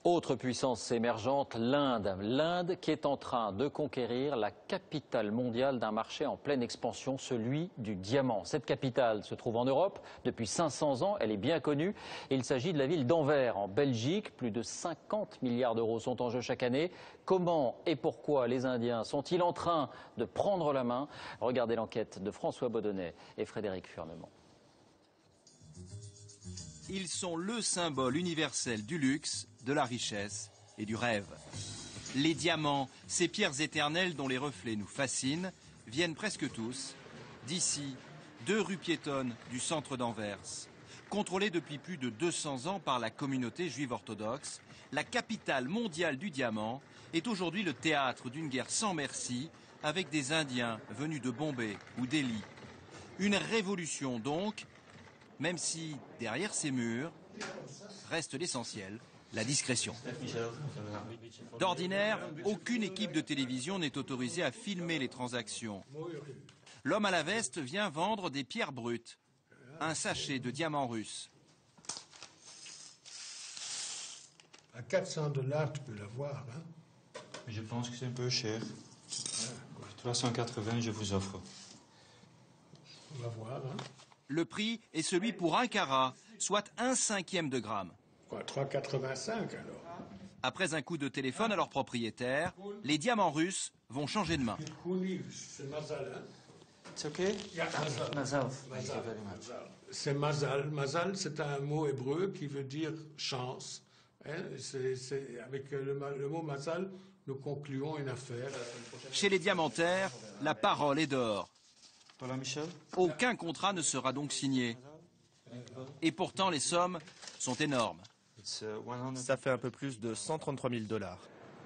Autre puissance émergente, l'Inde. L'Inde qui est en train de conquérir la capitale mondiale d'un marché en pleine expansion, celui du diamant. Cette capitale se trouve en Europe depuis 500 ans, elle est bien connue. Et il s'agit de la ville d'Anvers, en Belgique. Plus de 50 milliards d'euros sont en jeu chaque année. Comment et pourquoi les Indiens sont-ils en train de prendre la main? Regardez l'enquête de François Baudonnet et Frédéric Furnement. Ils sont le symbole universel du luxe, de la richesse et du rêve. Les diamants, ces pierres éternelles dont les reflets nous fascinent, viennent presque tous d'ici, 2 rues piétonnes du centre d'Anvers. Contrôlée depuis plus de 200 ans par la communauté juive orthodoxe, la capitale mondiale du diamant est aujourd'hui le théâtre d'une guerre sans merci avec des Indiens venus de Bombay ou Delhi. Une révolution donc, même si derrière ces murs reste l'essentiel, la discrétion. D'ordinaire, aucune équipe de télévision n'est autorisée à filmer les transactions. L'homme à la veste vient vendre des pierres brutes, un sachet de diamants russes. À 400 $, tu peux l'avoir, hein? Je pense que c'est un peu cher. 380, je vous offre. On va voir, hein? Le prix est celui pour 1 carat, soit 1/5 de gramme. Quoi, 3,85 alors? Après un coup de téléphone à leur propriétaire, les diamants russes vont changer de main. C'est Mazal, hein? It's okay? Yeah, Mazal. C'est Mazal. Mazal, c'est un mot hébreu qui veut dire chance. Hein? Avec le mot Mazal, nous concluons une affaire. Chez les diamantaires, la parole est d'or. Voilà, Michel. Aucun contrat ne sera donc signé. Et pourtant, les sommes sont énormes. Ça fait un peu plus de 133 000 $.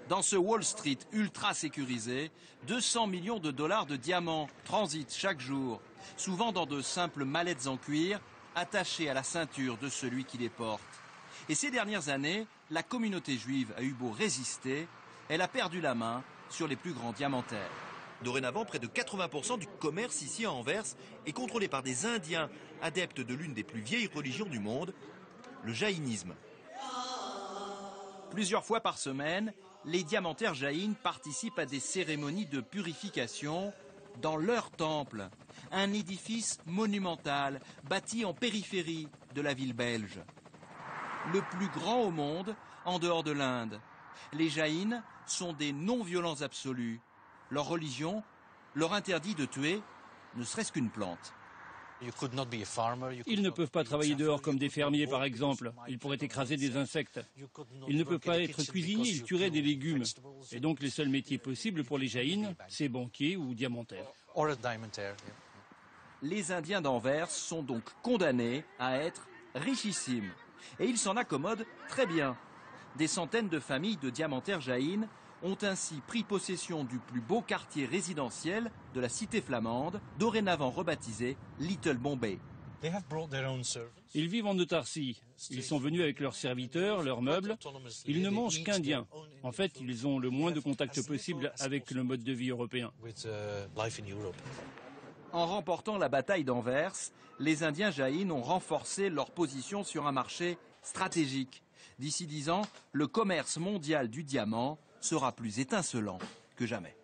Dans ce Wall Street ultra sécurisé, 200 millions de dollars de diamants transitent chaque jour, souvent dans de simples mallettes en cuir, attachées à la ceinture de celui qui les porte. Et ces dernières années, la communauté juive a eu beau résister, elle a perdu la main sur les plus grands diamantaires. Dorénavant, près de 80% du commerce ici à Anvers est contrôlé par des Indiens adeptes de l'une des plus vieilles religions du monde, le jaïnisme. Plusieurs fois par semaine, les diamantaires jaïnes participent à des cérémonies de purification dans leur temple, un édifice monumental bâti en périphérie de la ville belge. Le plus grand au monde en dehors de l'Inde. Les jaïnes sont des non-violents absolus. Leur religion leur interdit de tuer ne serait-ce qu'une plante. Ils ne peuvent pas travailler dehors comme des fermiers, par exemple. Ils pourraient écraser des insectes. Ils ne peuvent pas être cuisiniers, ils tueraient des légumes. Et donc les seuls métiers possibles pour les jaïnes, c'est banquier ou diamantaire. Les Indiens d'Anvers sont donc condamnés à être richissimes. Et ils s'en accommodent très bien. Des centaines de familles de diamantaires jaïnes ont ainsi pris possession du plus beau quartier résidentiel de la cité flamande, dorénavant rebaptisé Little Bombay. Ils vivent en autarcie. Ils sont venus avec leurs serviteurs, leurs meubles. Ils ne mangent qu'indien. En fait, ils ont le moins de contact possible avec le mode de vie européen. En remportant la bataille d'Anvers, les Indiens jaïnes ont renforcé leur position sur un marché stratégique. D'ici 10 ans, le commerce mondial du diamant sera plus étincelant que jamais.